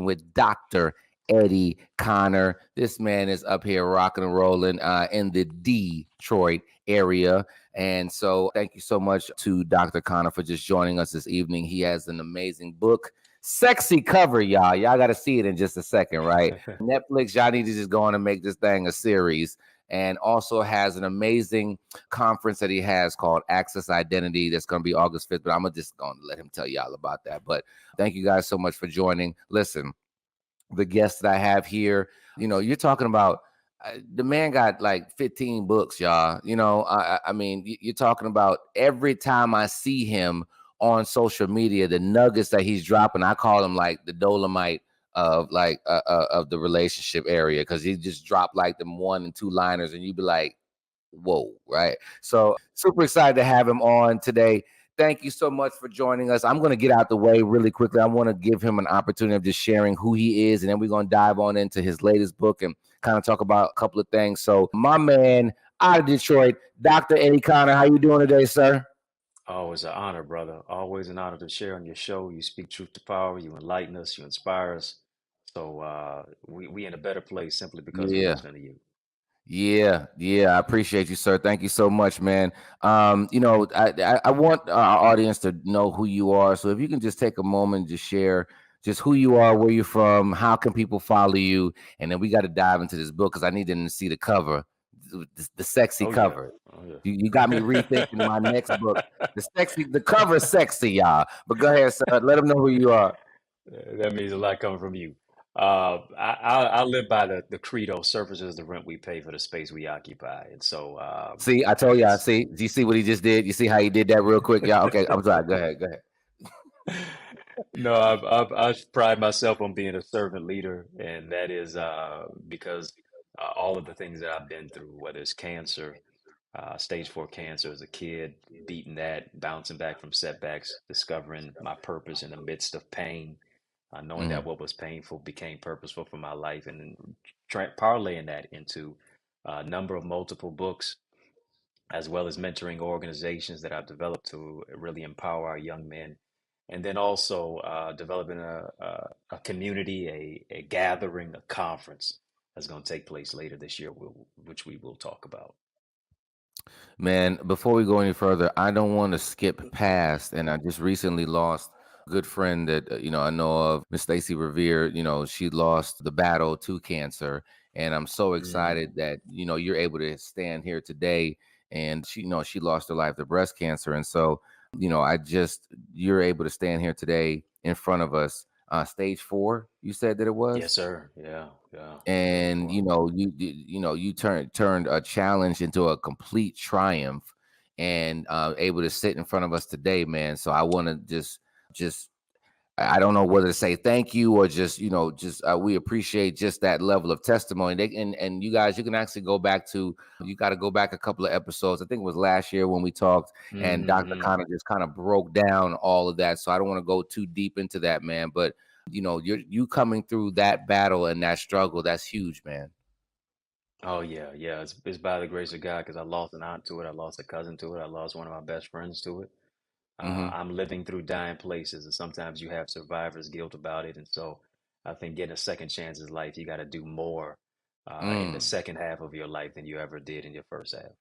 with Dr. Eddie Connor. This man is up here rocking and rolling in the Detroit area. And so thank you so much to Dr. Connor for just joining us this evening. He has an amazing book. Sexy cover, y'all. Y'all got to see it in just a second, right? Netflix, y'all need to just go on and make this thing a series. And also has an amazing conference that he has called Access Identity that's going to be August 5th. But I'm just going to let him tell y'all about that. But thank you guys so much for joining. Listen, the guests that I have here, you're talking about the man got like 15 books, y'all. I mean, you're talking about every time I see him on social media, the nuggets that he's dropping, I call him like the Dolomite of of the relationship area, because he just dropped like them 1 and 2 liners, and you'd be like, whoa, right? So super excited to have him on today. Thank you so much for joining us. I'm going to get out the way really quickly. I want to give him an opportunity of just sharing who he is, and then we're going to dive on into his latest book and kind of talk about a couple of things. So my man out of Detroit, Dr. Eddie Connor, how you doing today, sir? Always an honor, brother. Always an honor to share on your show. You speak truth to power. You enlighten us. You inspire us. So we in a better place simply because we're Yeah. listening to you. Yeah. I appreciate you, sir. Thank you so much, man. I want our audience to know who you are. So if you can just take a moment to share just who you are, where you're from, how can people follow you, and then we got to dive into this book because I need them to see the cover, the sexy Oh yeah. cover. Oh yeah. You got me rethinking my next book. The cover is sexy, y'all. But go ahead, sir. Let them know who you are. That means a lot coming from you. I live by the credo, surface is the rent we pay for the space we occupy. And so See, I told y'all. it's See, do you see what he just did? You see how he did that real quick, y'all? Okay, I'm sorry. Go ahead. Go ahead. No, I pride myself on being a servant leader, and that is because all of the things that I've been through, whether it's cancer, stage 4 cancer as a kid, beating that, bouncing back from setbacks, discovering my purpose in the midst of pain, knowing that Mm, what was painful became purposeful for my life, and then parlaying that into a number of multiple books, as well as mentoring organizations that I've developed to really empower our young men. And then also developing a community, a gathering, a conference that's going to take place later this year, which we will talk about. man, before we go any further, I don't want to skip past, and I just recently lost a good friend that I know of, Miss Stacy Revere. She lost the battle to cancer, and I'm so excited Mm. that you're able to stand here today. And she lost her life to breast cancer, and so I just you're able to stand here today in front of us. Stage 4, you said that it Yes, was. sir. Yeah, yeah. Stage And 4. you turned a challenge into a complete triumph, and able to sit in front of us today, man. So I want to just I don't know whether to say thank you or just we appreciate just that level of testimony. And you guys, you can actually go back to you got to go back a couple of episodes. I think it was last year when we talked, and Dr. Mm-hmm. Connor just kind of broke down all of that. So I don't want to go too deep into that, man. But you coming through that battle and that struggle, that's huge, man. Oh yeah, yeah. It's by the grace of God because I lost an aunt to it. I lost a cousin to it. I lost one of my best friends to it. Hmm. I'm living through dying places, and sometimes you have survivor's guilt about it. And so I think getting a second chance in life, you got to do more in the Mm. second half of your life than you ever did in your first half.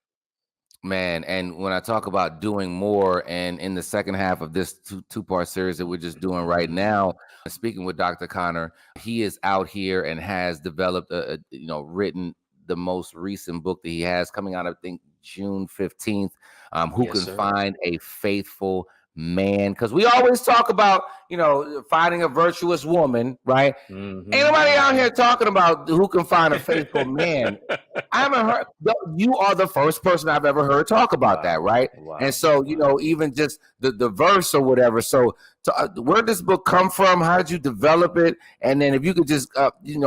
Man, and when I talk about doing more, and in the second half of this two-part series that we're just doing right now, speaking with Dr. Connor, he is out here and has developed written the most recent book that he has coming out, I think June 15th. Who Yes, can sir. find a faithful man? Because we always talk about finding a virtuous woman, right? Ain't Mm-hmm. nobody out Mm-hmm. here talking about who can find a faithful man. I haven't heard. You are the first person I've ever heard talk about that, Wow. right? And Wow. so, Wow. even just the verse or whatever. So, where did this book come from? How did you develop it? And then, if you could just,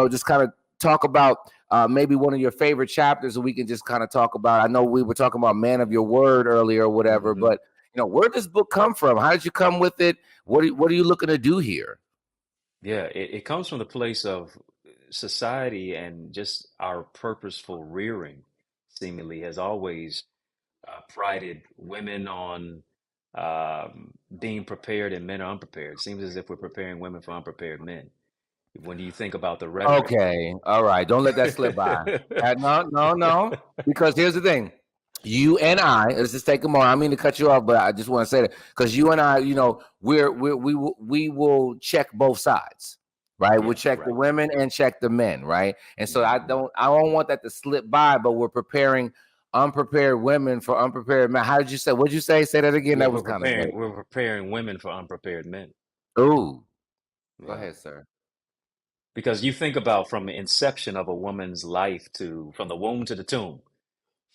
just kind of talk about maybe one of your favorite chapters, and we can just kind of talk about. I know we were talking about "Man of Your Word" earlier or whatever, Mm-hmm. but where did this book come from? How did you come with it? What are you looking to do here? Yeah, it comes from the place of society and just our purposeful rearing, seemingly has always prided women on being prepared and men are unprepared. Seems as if we're preparing women for unprepared men. when you think about the rhetoric. Okay. All right. Don't let that slip by. No, no, no. Because here's the thing. You and I, let's just take a moment. I mean to cut you off, but I just want to say that because you and I, we will check both sides, right? We'll Yeah, check the right. women and check the men, right? And so I Hmm. don't, I don't want that to slip by. But we're preparing unprepared women for unprepared men. How did you say? What did you say? Say that again. Yeah, That was kind of vague. we're preparing women for unprepared men. Ooh, go Yeah. ahead, sir. Because you think about from the inception of a woman's life to from the womb to the tomb,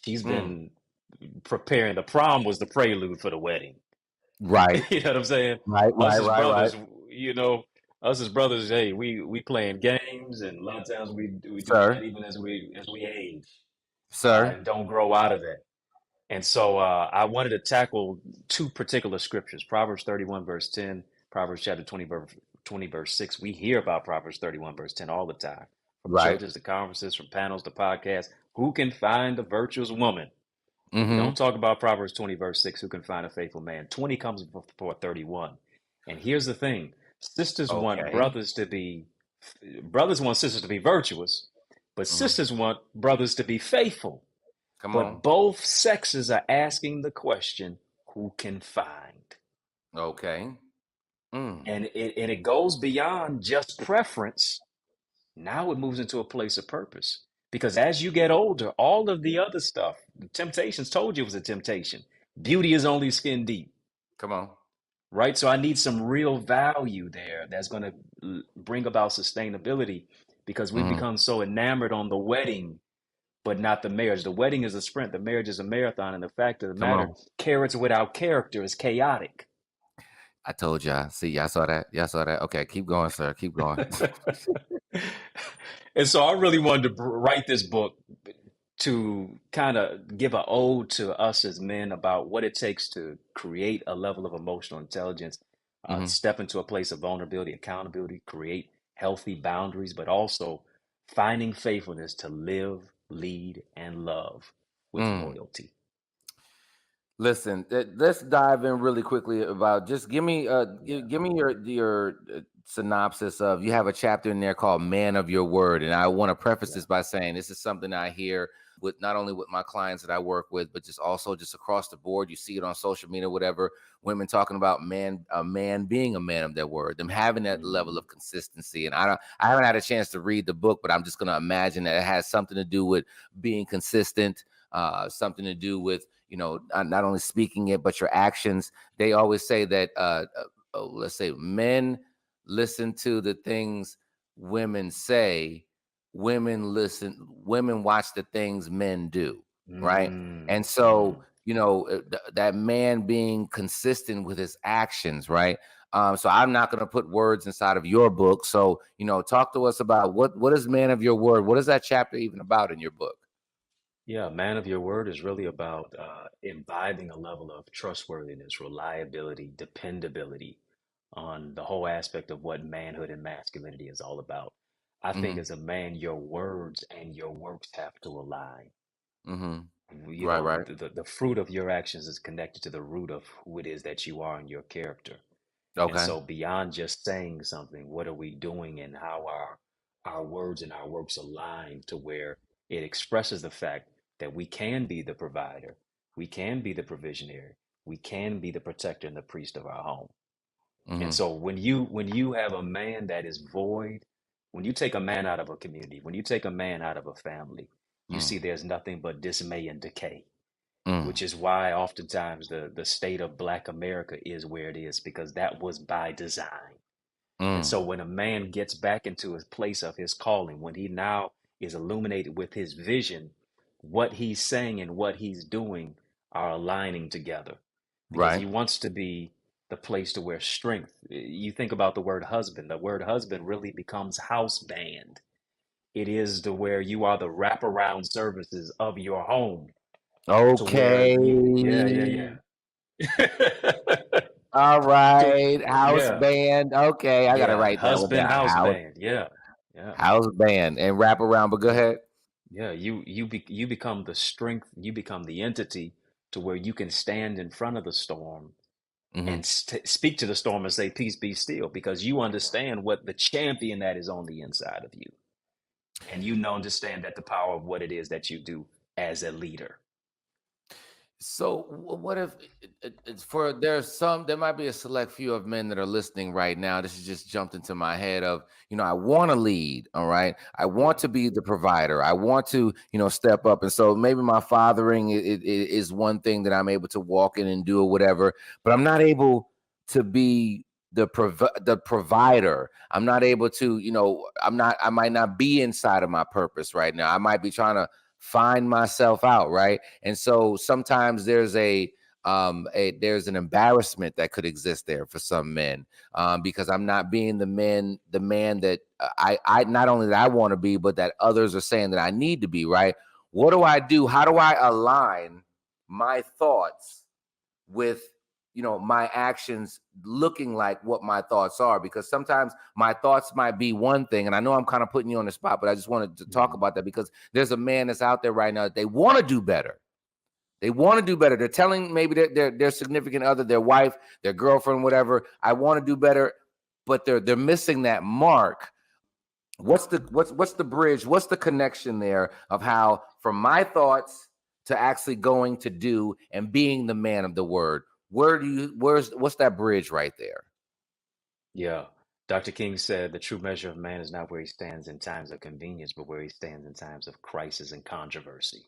she's Mm, been preparing. The prom was the prelude for the wedding. right, You know what I'm saying? right, Us right, as right, right, brothers, you know, us as brothers, hey, we playing games, and a lot of times we do sir, that even as we age, sir. and don't grow out of that. And so I wanted to tackle two particular scriptures: Proverbs 31 verse 10, Proverbs chapter 20 verse 6. We hear about Proverbs 31 verse 10 all the time, from Right. churches to conferences, from panels to podcasts. Who can find a virtuous woman? We Mm-hmm. don't talk about Proverbs 20, verse 6, who can find a faithful man. 20 comes before 31. And here's the thing. Sisters want Okay. brothers want sisters to be virtuous, but Mm-hmm. sisters want brothers to be faithful. Come on. But both sexes are asking the question, who can find? Okay. Mm. And it goes beyond just preference. Now it moves into a place of purpose. Because as you get older, all of the other stuff, the temptations told you it was a temptation. Beauty is only skin deep, Come on. right? So I need some real value there that's going to bring about sustainability because we've Mm. become so enamored on the wedding, but not the marriage. The wedding is a sprint, the marriage is a marathon. And the fact of the Come matter, on. carrots without character is chaotic. I told y'all. See, y'all saw that. Y'all saw that. Okay, keep going, sir. Keep going. And so I really wanted to write this book to kind of give an ode to us as men about what it takes to create a level of emotional intelligence, Mm-hmm. step into a place of vulnerability, accountability, create healthy boundaries, but also finding faithfulness to live, lead, and love with Mm. loyalty. Listen, let's dive in really quickly about just Yeah. give me your synopsis of you have a chapter in there called Man of Your Word, and I want to preface Yeah. this by saying this is something I hear with not only with my clients that I work with, but just also just across the board. You see it on social media, whatever. Women talking about a man being a man of their word, them having that level Mhm. of consistency. And I haven't had a chance to read the book, but I'm just going to imagine that it has something to do with being consistent, something to do with not only speaking it but your actions. They always say that let's say men listen to the things women say, women watch the things men do, right? And Mm, so mm. that man being consistent with his actions, right? So I'm not going to put words inside of your book. So talk to us about what is Man of Your Word. What is that chapter even about in your book? Yeah, man of your word is really about imbibing a level of trustworthiness, reliability, dependability on the whole aspect of what manhood and masculinity is all about. I think Hmm. as a man, your words and your works have to align. Hmm. You Right, know, right. the fruit of your actions is connected to the root of who it is that you are and your character. And Okay. so beyond just saying something, what are we doing and how are our words and our works aligned to where it expresses the fact that we can be the provider, we can be the provisionary, we can be the protector and the priest of our home. And Mhm. so when you have a man that is void, when you take a man out of a community, when you take a man out of a family, you Mm, see there's nothing but dismay and decay, mm, which is why oftentimes the state of Black America is where it is because that was by design. And mm. so when a man gets back into his place of his calling, when he now is illuminated with his vision, what he's saying and what he's doing are aligning together because Right. he wants to be the place to where strength. You think about the word husband really becomes house band. It is to where you are the wraparound services of your home to where Okay. you, yeah. All To, right. House yeah, band. Okay, I gotta yeah, write that one husband down. house House band. Yeah, yeah, house band and wrap around. But go yeah. ahead. Yeah, you become the strength, you become the entity to where you can stand in front of the storm and speak to the storm and say, peace be still, because you understand what the champion that is on the inside of you. And you know, understand that the power of what it is that you do as a leader. So what if it's for there might be a select few of men that are listening right now. This has just jumped into my head of, I want to lead. All right. I want to be the provider. I want to, step up. And so maybe my fathering is one thing that I'm able to walk in and do or whatever, but I'm not able to be the provider. I'm not able to, I might not be inside of my purpose right now. I might be trying to find myself out, right? And so sometimes there's there's an embarrassment that could exist there for some men, because I'm not being the man that I not only that I want to be, but that others are saying that I need to be, right? What do I do? How do I align my thoughts with my actions looking like what my thoughts are? Because sometimes my thoughts might be one thing, and I know I'm kind of putting you on the spot, but I just wanted to talk about that, because there's a man that's out there right now that they want to do better. They want to do better. They're telling maybe their significant other, their wife, their girlfriend, whatever, I want to do better, but they're missing that mark. What's the bridge? What's the connection there of how from my thoughts to actually going to do and being the man of the word? What's that bridge right there? Yeah. Dr. King said the true measure of man is not where he stands in times of convenience, but where he stands in times of crisis and controversy.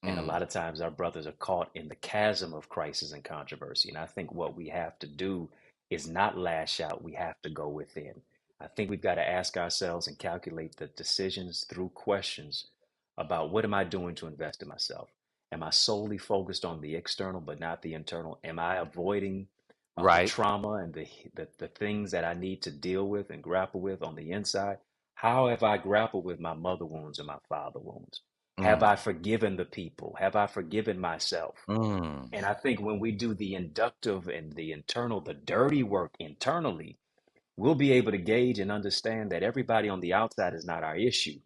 And a lot of times our brothers are caught in the chasm of crisis and controversy. And I think what we have to do is not lash out, we have to go within. I think we've got to ask ourselves and calculate the decisions through questions about what am I doing to invest in myself? Am I solely focused on the external but not the internal? Am I avoiding the Right. trauma and the things that I need to deal with and grapple with on the inside? How have I grappled with my mother wounds and my father wounds? Have I forgiven the people? Have I forgiven myself? And I think when we do the inductive and the internal, the dirty work internally, we'll be able to gauge and understand that everybody on the outside is not our issue.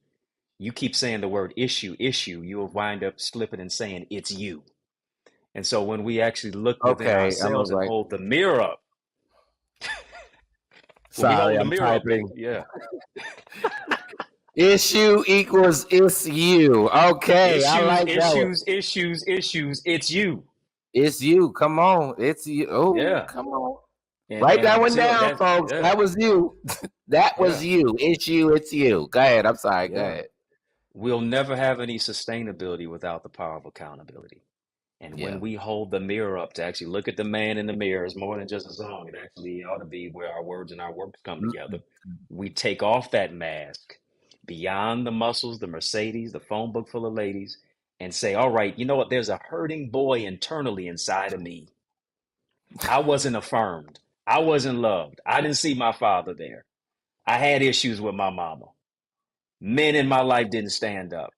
You keep saying the word issue, you'll wind up slipping and saying it's you. And so when we actually look within Okay, I'm ourselves and right. hold the mirror up, when we Sorry, hold the I'm mirror up, typing. yeah. Issue equals it's you. Okay, I like that one. Issues, it's you. It's you. Come on. It's you. Oh, Yeah. come on. And Write that one until down, that's, folks. yeah, That was you. That was yeah, you. It's you. It's you. Go ahead. I'm sorry. Go yeah. ahead. We'll never have any sustainability without the power of accountability. And Yeah. when we hold the mirror up to actually look at the man in the mirror, it's more than just a song. It actually ought to be where our words and our works come together. We take off that mask beyond the muscles, the Mercedes, the phone book full of ladies, and say, all right, you know what? There's a hurting boy internally inside of me. I wasn't affirmed. I wasn't loved. I didn't see my father there. I had issues with my mama. Men in my life didn't stand up,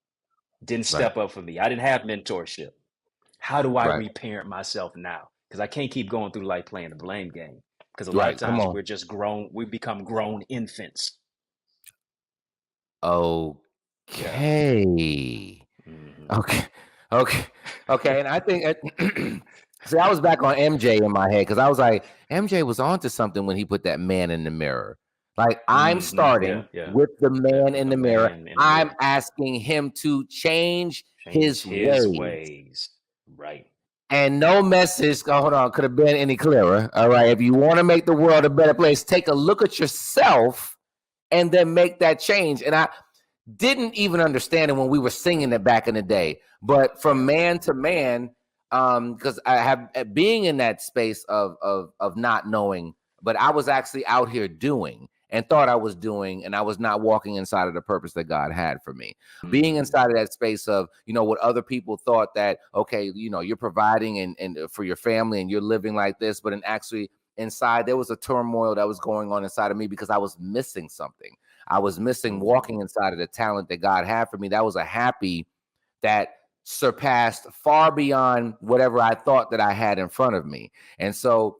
didn't Right. step up for me. I didn't have mentorship. How do I Right. reparent myself now? Because I can't keep going through life playing the blame game. Because a lot of Right. Come times on. we're just grown, we become grown infants. Yeah. Okay. Hmm. Okay. Okay. Okay. And I think see, I was back on MJ in my head because I was like, MJ was onto something when he put that man in the mirror. Like, I'm Yeah, starting yeah. with the Yeah. man With in the the mirror. man in the I'm mirror. asking him to change Change his his ways. ways. Right. And no message, hold on, could have been any clearer. All right. If you want to make the world a better place, take a look at yourself and then make that change. And I didn't even understand it when we were singing it back in the day. But from man to man, because I have being in that space of not knowing, but I was actually out here doing and thought I was doing, and I was not walking inside of the purpose that God had for me. Being inside of that space of, what other people thought that, okay, you're providing and for your family and you're living like this, but in actually inside there was a turmoil that was going on inside of me because I was missing something. I was missing walking inside of the talent that God had for me. That was a happy that surpassed far beyond whatever I thought that I had in front of me. And so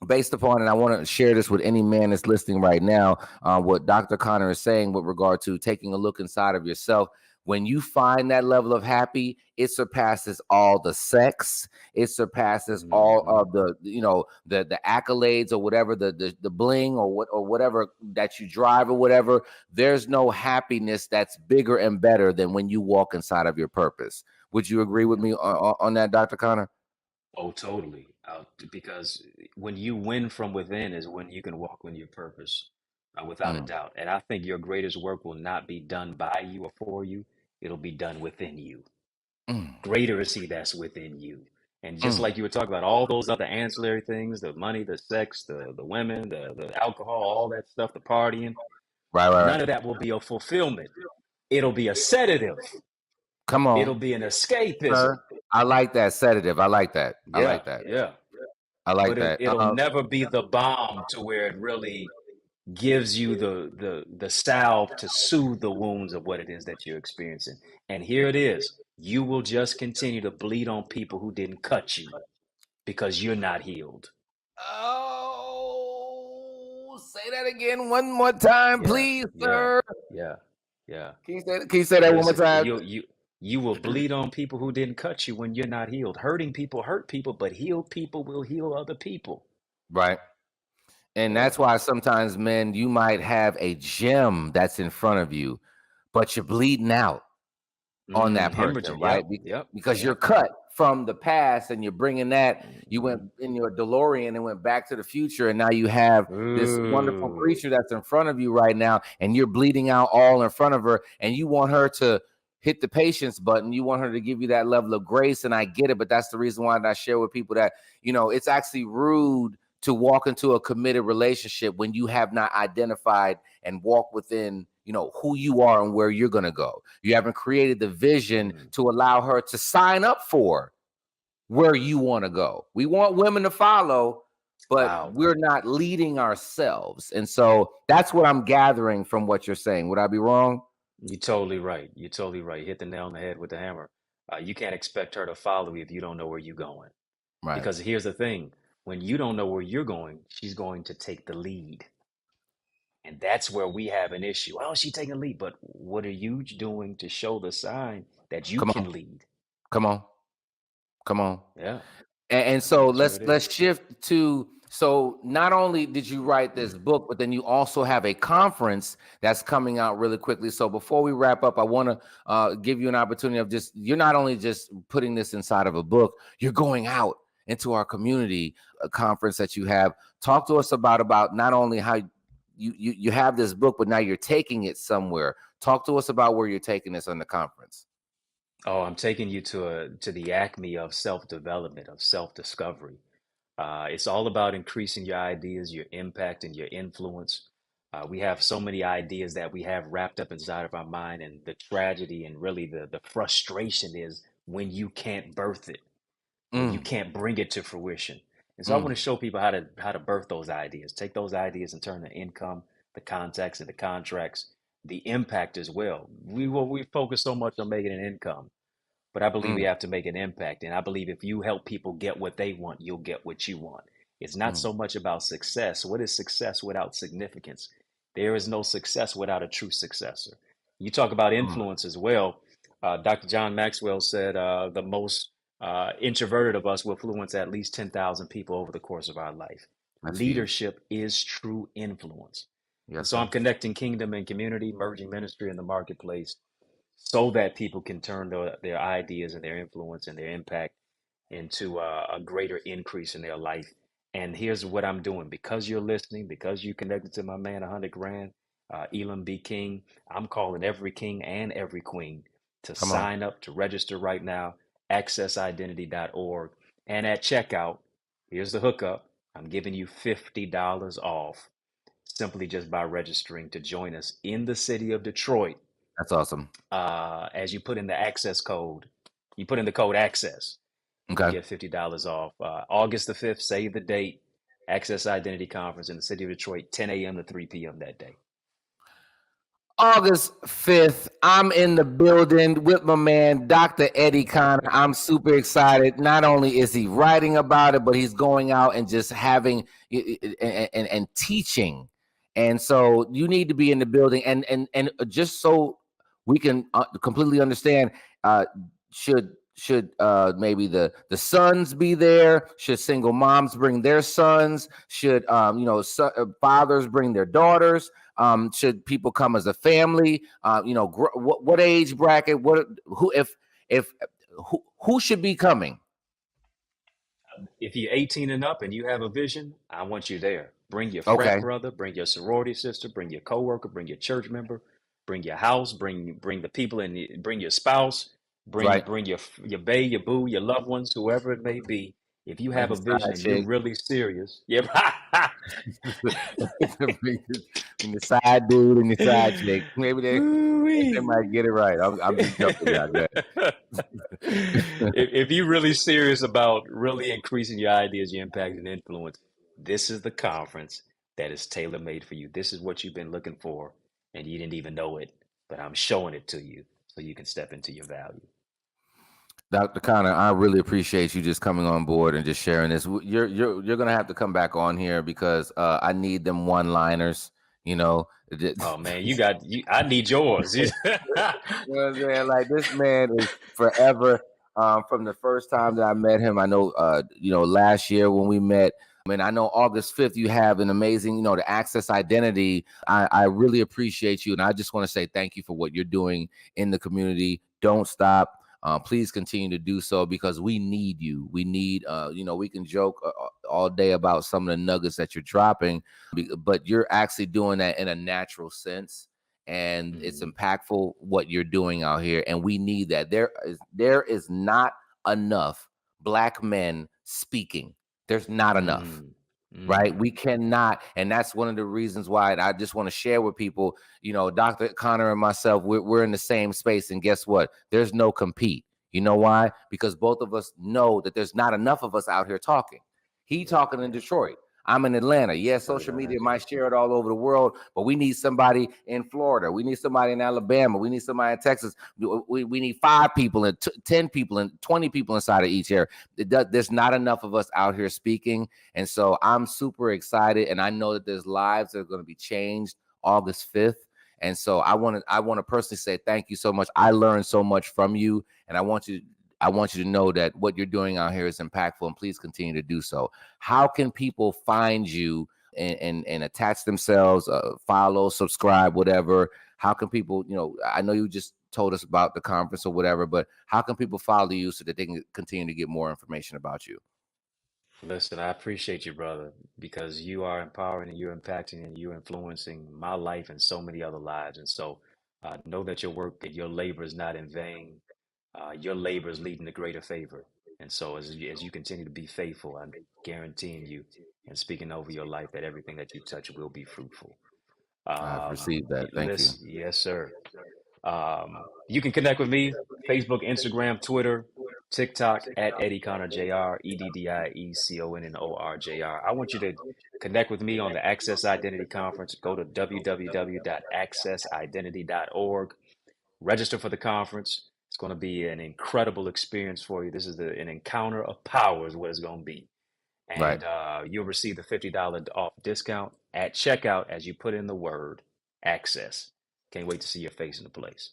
based upon, and I want to share this with any man that's listening right now, what Dr. Connor is saying with regard to taking a look inside of yourself. When you find that level of happy, it surpasses all the sex. It surpasses all Hmm. of the, the accolades or whatever, the bling or whatever that you drive or whatever. There's no happiness that's bigger and better than when you walk inside of your purpose. Would you agree with me on that, Dr. Connor? Oh, totally. Because when you win from within is when you can walk in your purpose, without a Mm, doubt. And I think your greatest work will not be done by you or for you. It'll be done within you. mm, Greater is he that's within you. And just mm. like you were talking about all those other ancillary things, the money, the sex, the women, the alcohol, all that stuff, the partying, Right, right, none right. of that will be a fulfillment. It'll be a sedative. Come It'll on, be an escapism. sir. I like that sedative. I like that. I Yeah, like that. yeah. I like But that. it'll never be the bomb to where it really gives you the salve to soothe the wounds of what it is that you're experiencing. And here it is. You will just continue to bleed on people who didn't cut you because you're not healed. Oh, say that again one more time, Yeah, please, yeah, sir. yeah, yeah. Can you say that one more Listen, time? you will bleed on people who didn't cut you when you're not healed. Hurting people hurt people, but healed people will heal other people. Right. And Yeah. that's why sometimes, men, you might have a gem that's in front of you, but you're bleeding out on that person, Hemorrhaging. right? Yep, yep, Because you're yep. cut from the past and you're bringing that. You went Mhm. in your DeLorean and went back to the future, and now you have this wonderful Ooh. creature that's in front of you right now, and you're bleeding out all in front of her, and you want her to hit the patience button. You want her to give you that level of grace, and I get it, but that's the reason why I share with people that, it's actually rude to walk into a committed relationship when you have not identified and walk within, who you are and where you're going to go. You haven't created the vision Mm. to allow her to sign up for where you want to go. We want women to follow, but Wow. we're not leading ourselves. And so that's what I'm gathering from what you're saying. Would I be wrong? You're totally right. You're totally right. You hit the nail on the head with the hammer. You can't expect her to follow you if you don't know where you're going. Right. Because here's the thing, when you don't know where you're going, she's going to take the lead. And that's where we have an issue. Oh, she's taking the lead. But what are you doing to show the sign that you Come on. can lead? Come on. Come on. Yeah, And yeah, so that's what it is. let's shift to, so not only did you write this book, but then you also have a conference that's coming out really quickly. So before we wrap up, I want to give you an opportunity of just, you're not only just putting this inside of a book, you're going out into our community, a conference that you have. Talk to us about not only how you have this book, but now you're taking it somewhere. Talk to us about where you're taking this on the conference. Oh, I'm taking you to the acme of self-development, of self-discovery. It's all about increasing your ideas, your impact, and your influence. We have so many ideas that we have wrapped up inside of our mind, and the tragedy and really the frustration is when you can't birth it, when you Mm, can't bring it to fruition. And so I want to mm, show people how to birth those ideas, take those ideas and turn the income, the contacts, and the contracts, the impact as well. We focus so much on making an income, but I believe we mm, have to make an impact. And I believe if you help people get what they want, you'll get what you want. It's not mm, so much about success. What is success without significance? There is no success without a true successor. You talk about mm. influence as well. Dr. John Maxwell said the most introverted of us will influence at least 10,000 people over the course of our life. That's huge. Leadership is true influence. And Yes, so I'm sir. connecting kingdom and community, merging ministry in the marketplace so that people can turn their ideas and their influence and their impact into a greater increase in their life. And here's what I'm doing because you're listening, because you connected to my man, 100 grand, Elam B. King. I'm calling every king and every queen to Come on. sign up to register right now, accessidentity.org. And at checkout, here's the hookup. I'm giving you $50 off simply just by registering to join us in the city of Detroit. That's awesome. As you put in the access code, you put in the code access, and you Okay. get $50 off. August the 5th, save the date. Access Identity Conference in the city of Detroit, 10 a.m. to 3 p.m. that day. August 5th, I'm in the building with my man, Dr. Eddie Connor. I'm super excited. Not only is he writing about it, but he's going out and just having and teaching. And so you need to be in the building. And just so we can completely understand. Should maybe the sons be there? Should single moms bring their sons? Should fathers bring their daughters? Should people come as a family? What age bracket? What who if who should be coming? If you're 18 and up and you have a vision, I want you there. Bring your frat Okay, brother, bring your sorority sister, bring your coworker, bring your church member, bring your house, bring the people and bring your spouse, bring right. bring your bae, your boo, your loved ones, whoever it may be. If you Bring have the a vision side and you're chick. really serious, yeah, Bring the side dude and the side chick. Maybe they Ooh-wee. might get it right. I'm just joking, y'all. Go If you're really serious about really increasing your ideas, your impact, and influence, this is the conference that is tailor made for you. This is what you've been looking for, and you didn't even know it, but I'm showing it to you so you can step into your value. Dr. Connor, I really appreciate you just coming on board and just sharing this. You're gonna have to come back on here because I need them one-liners. You know, Oh man, I need yours. You know what I'm saying? Like this man is forever. From the first time that I met him, I know, last year when we met, and I know August 5th, you have an amazing, the Access Identity. I really appreciate you. And I just want to say thank you for what you're doing in the community. Don't stop. Please continue to do so because we need you. We need, we can joke all day about some of the nuggets that you're dropping, but you're actually doing that in a natural sense, and it's Mm, impactful what you're doing out here, and we need that. There is not enough black men speaking. There's not enough, mm, right? We mm. cannot, and that's one of the reasons why. And I just want to share with people, Dr. Connor and myself, we're in the same space, and guess what? There's no compete. You know why? Because both of us know that there's not enough of us out here talking. He Yeah, talking in Detroit. I'm in Atlanta. Yes, very social media nice. might share it all over the world, but we need somebody in Florida. We need somebody in Alabama. We need somebody in Texas. We need 5 people and 10 people and 20 people inside of each area. There's not enough of us out here speaking. And so I'm super excited. And I know that there's lives that are going to be changed August 5th. And so I want to personally say thank you so much. I learned so much from you. And I want you to know that what you're doing out here is impactful, and please continue to do so. How can people find you and attach themselves, follow, subscribe, whatever? How can people, I know you just told us about the conference or whatever, but how can people follow you so that they can continue to get more information about you? Listen, I appreciate you, brother, because you are empowering and you're impacting and you're influencing my life and so many other lives. And so know that your work and your labor is not in vain. Your labor is leading to greater favor. And so as you continue to be faithful, I'm guaranteeing you and speaking over your life that everything that you touch will be fruitful. I've received that. Thank you. Listen, yes, sir. You can connect with me, Facebook, Instagram, Twitter, TikTok at EddieConnorJr, EddieConnorJr. I want you to connect with me on the Access Identity Conference. Go to www.accessidentity.org. Register for the conference. It's going to be an incredible experience for you. This is an encounter of power is what it's going to be. Right. And you'll receive the $50 off discount at checkout as you put in the word access. Can't wait to see your face in the place.